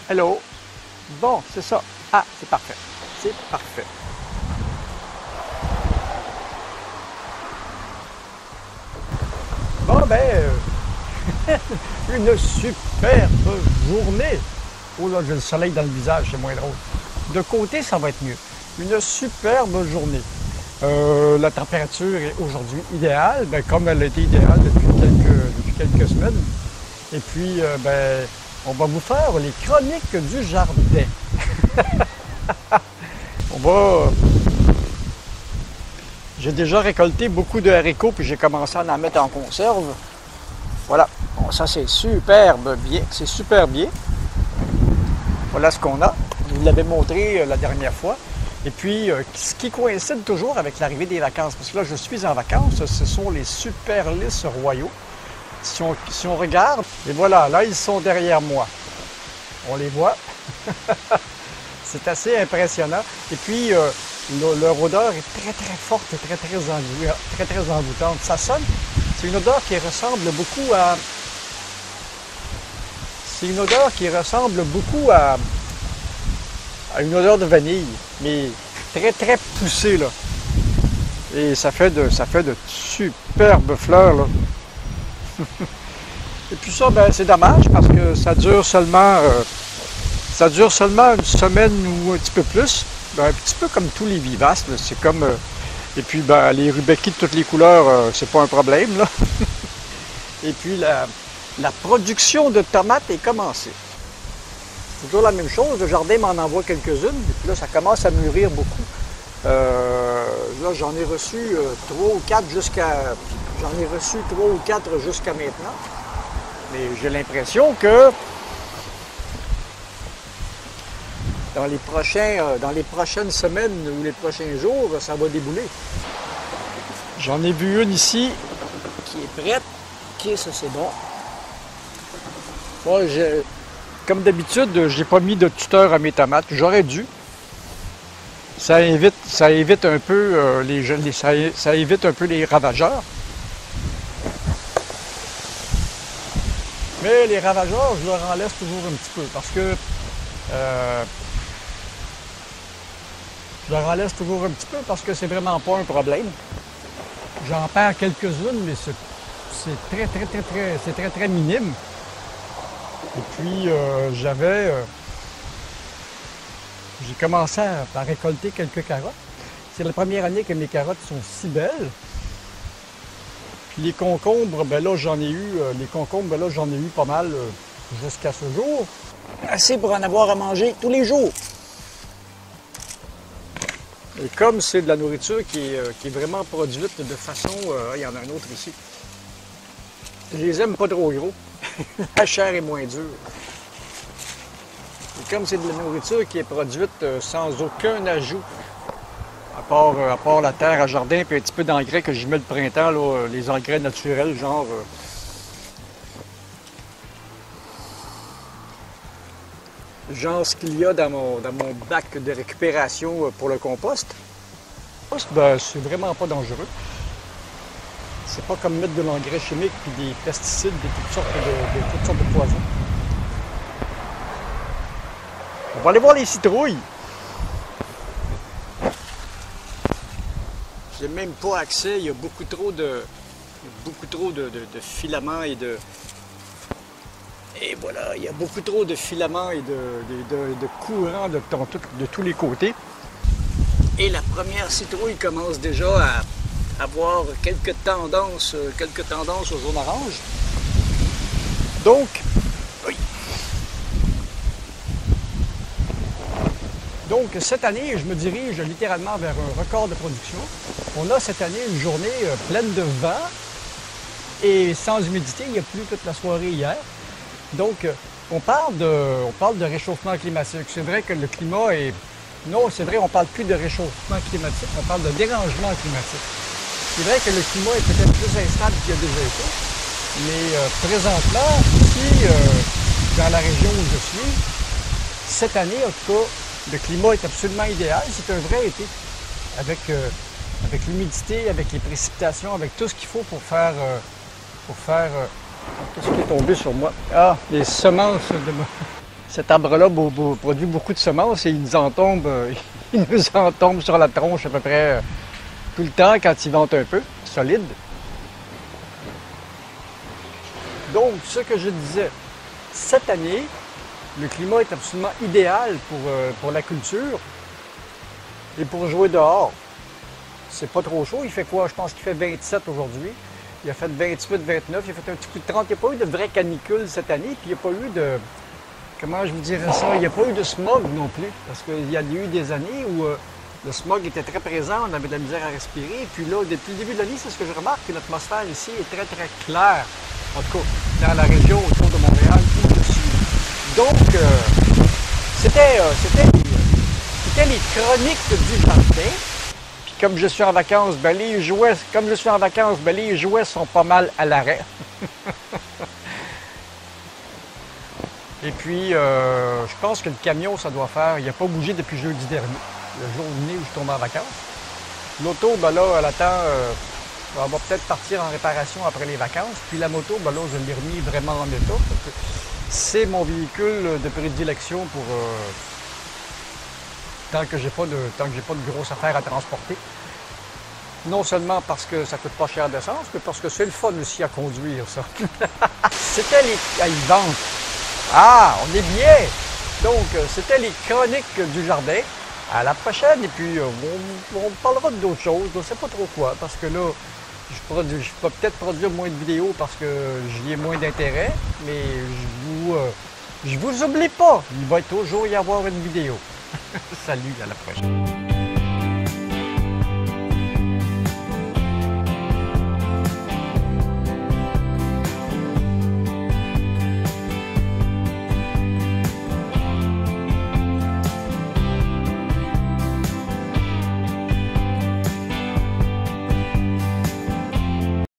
Hello. Bon, c'est ça. Ah, c'est parfait. C'est parfait. Bon, ben, une superbe journée. Oh là, j'ai le soleil dans le visage, c'est moins drôle. De côté, ça va être mieux. Une superbe journée. La température est aujourd'hui idéale, ben, comme elle a été idéale depuis quelques semaines. Et puis, ben, on va vous faire les chroniques du jardin. J'ai déjà récolté beaucoup de haricots, puis j'ai commencé à en mettre en conserve. Voilà. Bon, ça, c'est superbe bien. C'est super bien. Voilà ce qu'on a. Je vous l'avais montré la dernière fois. Et puis, ce qui coïncide toujours avec l'arrivée des vacances, parce que là, je suis en vacances, ce sont les super lys royaux. Si on regarde, et voilà, là, ils sont derrière moi. On les voit. C'est assez impressionnant. Et puis, leur odeur est très, très forte et très, très envoûtante. Ça sonne, c'est une odeur qui ressemble beaucoup à... C'est une odeur qui ressemble beaucoup à une odeur de vanille, mais très, très poussée, là. Et ça fait de superbes fleurs, là. Et puis ça, ben, c'est dommage parce que ça dure seulement une semaine ou un petit peu plus. Ben, un petit peu comme tous les vivaces, c'est comme... et puis ben, les rudbeckies de toutes les couleurs, c'est pas un problème, là. Et puis la production de tomates est commencée. C'est toujours la même chose, le jardin m'en envoie quelques-unes, et puis là, ça commence à mûrir beaucoup. Là, j'en ai reçu 3 ou 4 jusqu'à maintenant. Mais j'ai l'impression que dans les prochaines semaines ou les prochains jours, ça va débouler. J'en ai vu une ici qui est prête. Ok, ça c'est bon. Moi, comme d'habitude, j'ai pas mis de tuteur à mes tomates. J'aurais dû. Ça évite un peu ça évite un peu les ravageurs. Mais les ravageurs, je leur en laisse toujours un petit peu parce que c'est vraiment pas un problème. J'en perds quelques-unes, mais c'est très minime. Et puis j'ai commencé à récolter quelques carottes. C'est la première année que mes carottes sont si belles. Puis les concombres, ben là, j'en ai eu pas mal jusqu'à ce jour. Assez pour en avoir à manger tous les jours. Et comme c'est de la nourriture qui est vraiment produite de façon... il y en a un autre ici. Je les aime pas trop gros. La chair est moins dure. Et comme c'est de la nourriture qui est produite sans aucun ajout, à part la terre à jardin puis un petit peu d'engrais que j'y mets le printemps, là, les engrais naturels, genre ce qu'il y a dans mon bac de récupération pour le compost. Ben, c'est vraiment pas dangereux. C'est pas comme mettre de l'engrais chimique puis des pesticides, de toutes sortes de poisons. On va aller voir les citrouilles. J'ai même pas accès, il y a beaucoup trop de filaments et de... Et voilà, il y a beaucoup trop de filaments et de courants de tous les côtés. Et la première citrouille commence déjà à avoir quelques tendances au jaune orange. Donc, oui. Donc cette année, je me dirige littéralement vers un record de production. On a cette année une journée pleine de vent et sans humidité. Il n'y a plu toute la soirée hier. Donc, on parle de réchauffement climatique. C'est vrai que le climat est... Non, c'est vrai, on ne parle plus de réchauffement climatique, on parle de dérangement climatique. C'est vrai que le climat est peut-être plus instable qu'il y a déjà été, mais présentement, ici, dans la région où je suis, Cette année, en tout cas, le climat est absolument idéal. C'est un vrai été. Avec l'humidité, avec les précipitations, avec tout ce qu'il faut pour faire... Qu'est-ce qui est tombé sur moi? Ah, les semences de moi. Cet arbre-là produit beaucoup de semences et il nous en tombe, il nous en tombe sur la tronche à peu près tout le temps quand il vente un peu, solide. Donc, ce que je disais, cette année, le climat est absolument idéal pour la culture et pour jouer dehors. C'est pas trop chaud, il fait quoi? Je pense qu'il fait 27 aujourd'hui. Il a fait 28, 29, il a fait un petit coup de 30. Il n'y a pas eu de vraie canicule cette année, puis il n'y a pas eu de... Comment je vous dirais ça? Il n'y a pas eu de smog non plus, parce qu'il y a eu des années où le smog était très présent, on avait de la misère à respirer. Puis là, depuis le début de l'année, c'est ce que je remarque, que l'atmosphère ici est très, très claire. En tout cas, dans la région autour de Montréal, où je suis. Donc, c'était les chroniques du jardin. Puis comme je suis en vacances, ben les jouets sont pas mal à l'arrêt. Et puis, je pense que le camion, ça doit faire... Il n'a pas bougé depuis jeudi dernier, le jour où je tombe en vacances. L'auto, ben là, elle attend... elle va peut-être partir en réparation après les vacances. Puis la moto, ben là, je l'ai remis vraiment en état. C'est mon véhicule de prédilection pour... tant que j'ai pas de grosses affaires à transporter. Non seulement parce que ça coûte pas cher d'essence, mais parce que c'est le fun aussi à conduire, ça. C'était les... Ah, ils vendent. Ah, on est bien! Donc, c'était les chroniques du jardin. À la prochaine, et puis on parlera d'autres choses. Je ne sais pas trop quoi, parce que là, je peux peut-être produire moins de vidéos parce que j'y ai moins d'intérêt, mais je vous oublie pas. Il va toujours y avoir une vidéo. Salut, à la prochaine.